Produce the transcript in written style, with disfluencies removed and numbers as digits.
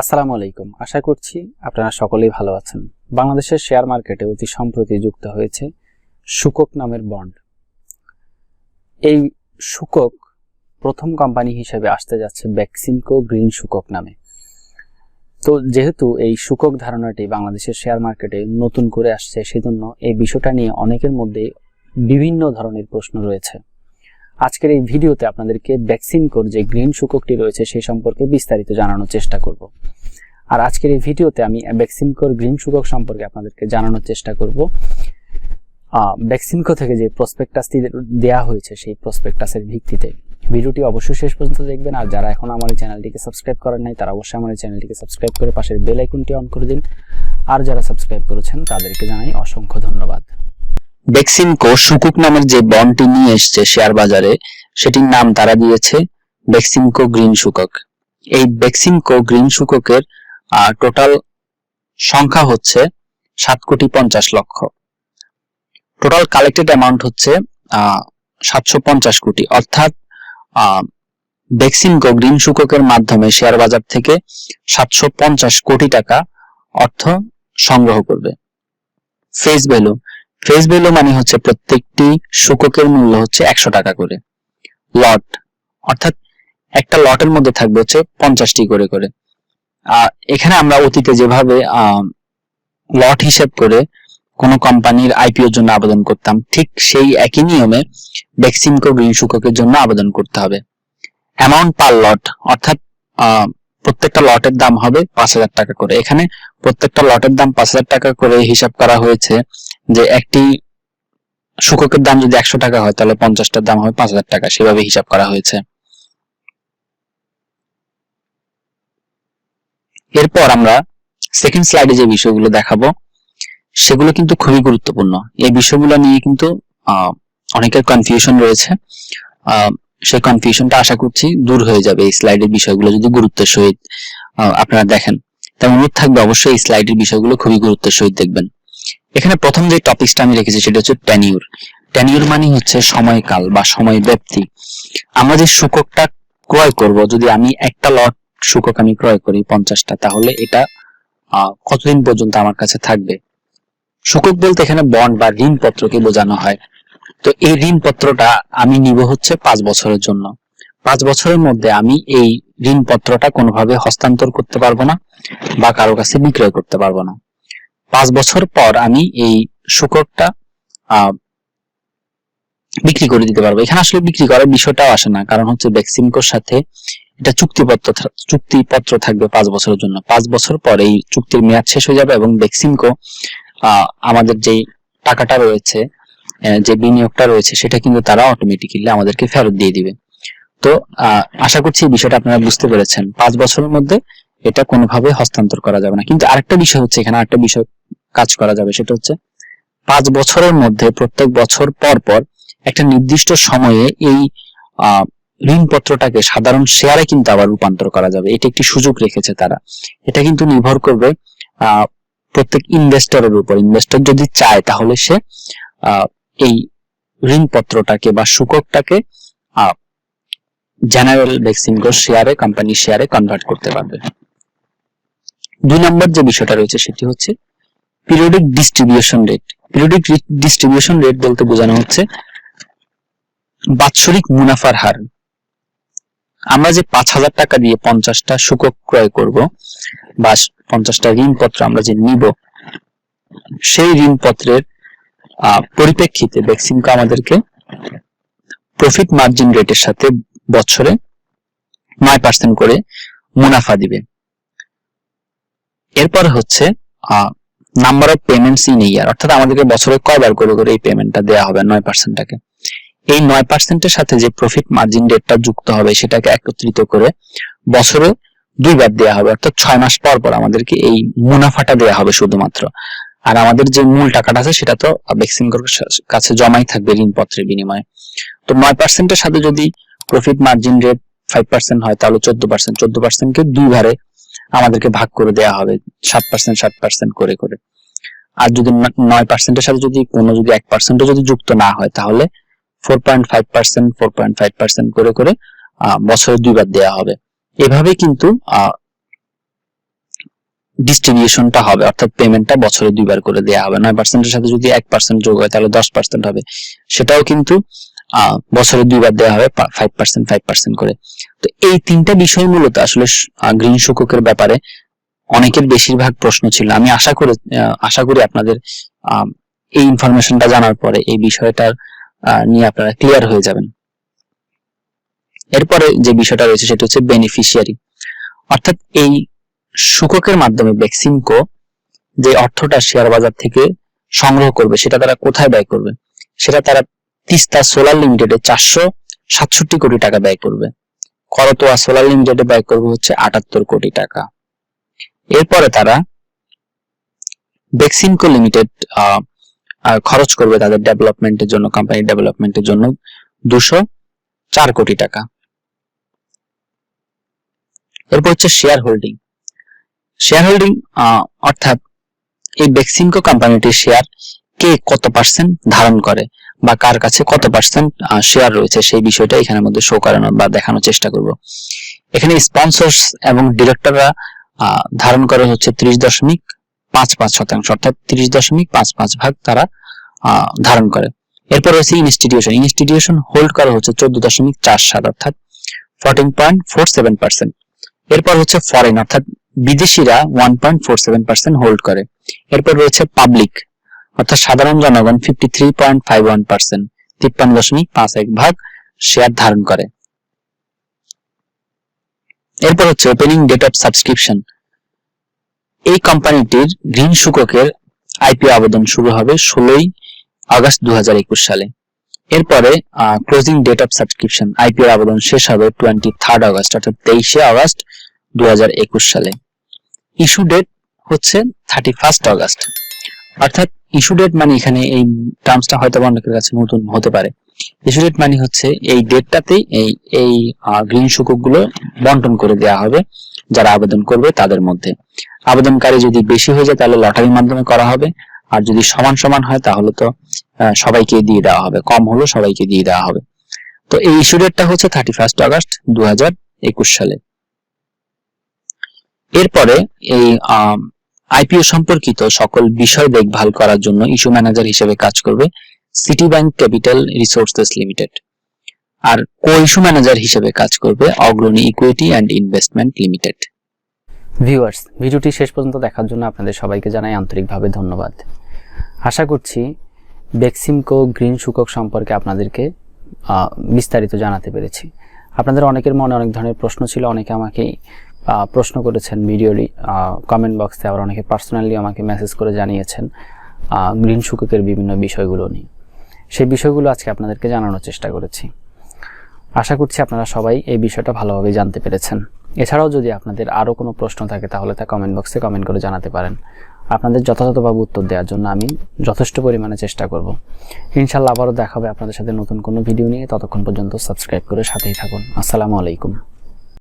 আসসালামু আলাইকুম। আশা করছি আপনারা সকলেই ভালো আছেন। বাংলাদেশের শেয়ার মার্কেটে অতি সম্প্রতি যুক্ত হয়েছে সুকক নামের বন্ড। এই সুকক প্রথম কোম্পানি হিসেবে আসতে যাচ্ছে বেক্সিমকো গ্রিন সুকক নামে। তো যেহেতু এই সুকক ধারণাটি বাংলাদেশের শেয়ার মার্কেটে নতুন করে আসছে, সেজন্য এই বিষয়টা নিয়ে অনেকের মধ্যে বিভিন্ন ধরনের প্রশ্ন রয়েছে। আজকের এই ভিডিওতে আপনাদেরকে বেক্সিমকোর যে গ্রিন সুককটি রয়েছে সেই সম্পর্কে বিস্তারিত জানানোর চেষ্টা করব। আর আজকের এই ভিডিওতে আমি বেক্সিমকোর গ্রিন সুকক সম্পর্কে আপনাদেরকে জানানোর চেষ্টা করব। বেক্সিমকো থেকে যে প্রসপেক্টাসটি দেয়া হয়েছে সেই প্রসপেক্টাসের ভিত্তিতে। ভিডিওটি অবশ্যই শেষ পর্যন্ত দেখবেন। আর যারা এখন আমার এই চ্যানেলটিকে সাবস্ক্রাইব করেন নাই তারা অবশ্যই আমার এই চ্যানেলটিকে সাবস্ক্রাইব করে পাশের বেল আইকনটি অন করে দিন। আর যারা সাবস্ক্রাইব করেছেন তাদেরকে জানাই অসংখ্য ধন্যবাদ। বেক্সিমকো সুকুক নামের যে বন্ডটি নিয়ে এসেছে শেয়ার বাজারে, সেটির নাম তারা দিয়েছে বেক্সিমকো গ্রিন সুকক। এই বেক্সিমকো গ্রিন সুককের টোটাল সংখ্যা হচ্ছে 7,50,00,000। টোটাল কালেক্টেড অ্যামাউন্ট হচ্ছে 750 কোটি। অর্থাৎ বেক্সিমকো গ্রিন সুককের মাধ্যমে শেয়ার বাজার থেকে 750 কোটি টাকা অর্থ সংগ্রহ করবে। ফেস ভ্যালু মানে হচ্ছে প্রত্যেকটি সুককের মূল্য হচ্ছে 100 টাকা করে। লট অর্থাৎ একটা লটের মধ্যে থাকবে হচ্ছে 50টি করে করে। এখানে আমরা অতীতে যেভাবে লট হিসেব করে কোন কোম্পানির আইপিওর জন্য আবেদন করতাম, ঠিক সেই একই নিয়মে বেক্সিমকো গ্রিন সুককের জন্য আবেদন করতে হবে। অ্যামাউন্ট পার লট অর্থাৎ প্রত্যেকটা লটের দাম হবে 5,000 টাকা করে। এখানে প্রত্যেকটা লটের দাম 5,000 টাকা করে হিসাব করা হয়েছে যে একটি সুককের দাম যদি 100 টাকা হয় তাহলে 50টার দাম হবে 5,000 টাকা, সেভাবে হিসাব করা হয়েছে। এরপর আমরা সেকেন্ড স্লাইডে যে বিষয়গুলো দেখাবো সেগুলো কিন্তু খুবই গুরুত্বপূর্ণ। এই বিষয়গুলো নিয়ে কিন্তু অনেকের কনফিউশন রয়েছে। সেই কনফিউশনটা আশা করছি দূর হয়ে যাবে এই স্লাইডের বিষয়গুলো যদি গুরুত্বের সহিত আপনারা দেখেন। তাই অনুরোধ থাকবে অবশ্যই এই স্লাইডের বিষয়গুলো খুবই গুরুত্বের সহিত দেখবেন। এখানে প্রথম যে টপিকসটা আমি রেখেছি সেটা হচ্ছে টেনিউর। টেনিউর মানে হচ্ছে সময়কাল বা সময় ব্যাপ্তি। আমরা যে সুককটা ক্রয় করব, যদি আমি একটা লট সুকক আমি ক্রয় করি 50টা, তাহলে এটা কতদিন পর্যন্ত আমার কাছে থাকবে। সুকক বলতে এখানে বন্ড বা ঋণপত্রকে বোঝানো হয়। তো এই ঋণপত্রটা আমি নিব হচ্ছে 5 বছরের জন্য। 5 বছরের মধ্যে আমি এই ঋণপত্রটা কোনোভাবে হস্তান্তর করতে পারবো না বা কারো কাছে বিক্রয় করতে পারবো না। 5 বছর পর আমি এই সুককটা বিক্রি করে দিতে পারবো। এখানে আসলে বিক্রি করার বিষয়টাও আসে না, কারণ হচ্ছে বেক্সিমকোর সাথে এটা চুক্তিপত্র থাকবে 5 বছরের জন্য। 5 বছর পর এই চুক্তির মেয়াদ শেষ হয়ে যাবে এবং বেক্সিমকো আমাদের যে টাকাটা রয়েছে, যে বিনিয়োগটা রয়েছে, সেটা কিন্তু তারা অটোমেটিক্যালি আমাদেরকে ফেরত দিয়ে দিবে। তো আশা করছি এই বিষয়টা আপনারা বুঝতে পেরেছেন। 5 বছরের মধ্যে এটা কোনোভাবে হস্তান্তর করা যাবে না। কিন্তু আরেকটা বিষয় হচ্ছে, এখানে আরেকটা বিষয় কাজ করা যাবে, সেটা হচ্ছে 5 বছরের মধ্যে প্রত্যেক বছর পর পর একটা নির্দিষ্ট সময়ে এই ঋণপত্রটাকে সাধারণ শেয়ারে কিন্তু আবার রূপান্তর করা যাবে। এটা একটি সুযোগ রেখেছে তারা। এটা কিন্তু নির্ভর করবে প্রত্যেক ইনভেস্টরের উপর। ইনভেস্টর যদি চায় তাহলে সে এই ঋণপত্রটাকে বা সুককটাকে জেনারেল বেক্সিমকো শেয়ারে, কোম্পানির শেয়ারে কনভার্ট করতে পারবে। 2 নম্বর যে বিষয়টা রয়েছে সেটি হচ্ছে periodic distribution rate. Periodic distribution rate বলতে বোঝানো হচ্ছে বাৎসরিক মুনাফার হার। আমরা যে 5,000 টাকা দিয়ে 50টা সুকক ক্রয় করব বা 50টা ঋণপত্র আমরা যে নিব, সেই ঋণপত্রের পরিপ্রেক্ষিতে বেক্সিমকো আমাদেরকে প্রফিট মার্জিন রেটের সাথে বছরে 9% করে মুনাফা দিবে। এরপর হচ্ছে number of payments in a year, অর্থাৎ আমাদেরকে বছরে কয়বার করে করে এই পেমেন্টটা দেওয়া হবে 9%টাকে। এই 9%-এর সাথে যে প্রফিট মার্জিন রেটটা যুক্ত হবে সেটাকে একত্রিত করে বছরে 2 বার দেওয়া হবে, অর্থাৎ 6 মাস পর পর আমাদেরকে এই মুনাফাটা দেওয়া হবে শুধুমাত্র। আর আমাদের যে মূল টাকাটা আছে সেটা তো বেক্সিমকোর কাছে জমাই থাকবে ঋণপত্রের বিনিময়ে। তো 9%-এর সাথে যদি প্রফিট মার্জিন রেট 5% হয় তাহলে 14%কে 2 ভাগে আমাদেরকে ভাগ করে দেওয়া হবে 7% করে করে। আর যদি 9%-এর সাথে যদি 1% যদি যুক্ত না হয় তাহলে 4.5% করে করে বছরে 2 বার দেওয়া হবে। এভাবে কিন্তু ডিস্ট্রিবিউশনটা হবে, অর্থাৎ পেমেন্টটা বছরে 2বার করে দেওয়া হবে। 9% সাথে যদি 1% যোগ হয় তাহলে 10% হবে, সেটাও কিন্তু বছরে 2বার দেওয়া হবে 5% করে। তো এই 3টা বিষয় মূলত আসলে গ্রিন সুককের ব্যাপারে অনেকের বেশিরভাগ প্রশ্ন ছিল। আমি আশা করি আপনাদের এই ইনফরমেশনটা জানার পরে এই বিষয়টার নিয়ে আপনারা ক্লিয়ার হয়ে যাবেন। এরপরে যে বিষয়টা রয়েছে সেটা হচ্ছে বেনিফিশিয়ারি, অর্থাৎ এই সুককের মাধ্যমে বেক্সিমকো যে অর্থটা শেয়ার বাজার থেকে সংগ্রহ করবে সেটা তারা কোথায় ব্যয় করবে? সেটা তারা তিস্তা সোলার লিমিটেডে 467 কোটি টাকা ব্যয় করবে। করতোয়া সোলার লিমিটেডে ব্যয় করবে হচ্ছে 78 কোটি টাকা। এরপরে তারা বেক্সিমকো লিমিটেড খরচ করবে তাদের ডেভেলপমেন্টের জন্য, কোম্পানি ডেভেলপমেন্টের জন্য 204 কোটি টাকা। এরপর হচ্ছে শেয়ার হোল্ডিং। অর্থাৎ এই বেক্সিমকো কোম্পানিটির শেয়ার কে কত পার্সেন্ট ধারণ করে বা কার কাছে কত পার্সেন্ট শেয়ার রয়েছে সেই বিষয়টা এখানের মধ্যে শো করানো বা দেখানোর চেষ্টা করব। এখানে স্পন্সরস এবং ডিরেক্টররা ধারণ করে হচ্ছে 30.55%, অর্থাৎ 30.55 ভাগ তারা ধারণ করে। এরপর রয়েছে ইনস্টিটিউশন হোল্ড করা হচ্ছে 14.47, অর্থাৎ 14.47%। এরপর হচ্ছে ফরেন, অর্থাৎ বিদেশিরা 1.47% হোল্ড করে। এরপর রয়েছে পাবলিক, অর্থাৎ সাধারণ জনগণ 53.51%, 53.51 ভাগ শেয়ার ধারণ করে। এরপর হচ্ছে ওপেনিং ডেট অফ সাবস্ক্রিপশন। এই কোম্পানিটির গ্রিন সুককের আইপিও আবেদন শুরু হবে 16 আগস্ট 2021 সালে। এরপরে closing date of subscription, IPO আবেদন শেষ হবে 23 আগস্ট, অর্থাৎ 23 আগস্ট 2021 সালে। ইস্যু ডেট হচ্ছে 31 আগস্ট, অর্থাৎ ইস্যু ডেট মানে এখানে এই টার্মসটা হয়তো অনেকের কাছে নতুন হতে পারে। ইস্যু ডেট মানে হচ্ছে এই ডেটটাতেই এই গ্রিন সুকক গুলো বন্টন করে দেওয়া হবে যারা আবেদন করবে তাদের মধ্যে। আবেদনকারী যদি বেশি হয়ে যায় তাহলে লটারির মাধ্যমে করা হবে, আর যদি সমান সমান হয় তাহলে তো সবাইকে দিয়ে দেওয়া হবে, কম হলো সবাইকে দিয়ে দেওয়া হবে। তো এই ইস্যু ডেটটা হচ্ছে 31 আগস্ট 2021 সালে। এরপরে এই আইপিও সম্পর্কিত সকল বিষয় দেখভাল করার জন্য ইস্যু ম্যানেজার হিসেবে কাজ করবে City Bank Capital Resources Limited, আর কো ইস্যু ম্যানেজার হিসেবে কাজ করবে Agrani Equity and Investment Limited. Viewers, ভিডিওটি শেষ পর্যন্ত দেখার জন্য আপনাদের সবাইকে জানাই আন্তরিকভাবে ধন্যবাদ। আশা করছি বেক্সিমকো গ্রিন সুকক সম্পর্কে আপনাদেরকে বিস্তারিত জানাতে পেরেছি। আপনাদের অনেকের মনে অনেক ধরনের প্রশ্ন ছিল, অনেকে আমাকে প্রশ্ন করেছেন ভিডিওর কমেন্ট বক্সে, আবার অনেকে পার্সোনালি আমাকে মেসেজ করে জানিয়েছেন গ্রিন সুককের বিভিন্ন বিষয়গুলো নিয়ে। সেই বিষয়গুলো আজকে আপনাদেরকে জানানোর চেষ্টা করেছি। আশা করছি আপনারা সবাই এই বিষয়টা ভালোভাবে জানতে পেরেছেন। এছাড়াও যদি আপনাদের আরও কোনো প্রশ্ন থাকে তাহলে তা কমেন্ট বক্সে কমেন্ট করে জানাতে পারেন। আপনাদের যথাযথভাবে উত্তর দেওয়ার জন্য আমি যথেষ্ট পরিমাণে চেষ্টা করব। ইনশাআল্লাহ আবারও দেখা হবে আপনাদের সাথে নতুন কোনো ভিডিও নিয়ে। ততক্ষণ পর্যন্ত সাবস্ক্রাইব করে সাথেই থাকুন। আসসালামু আলাইকুম।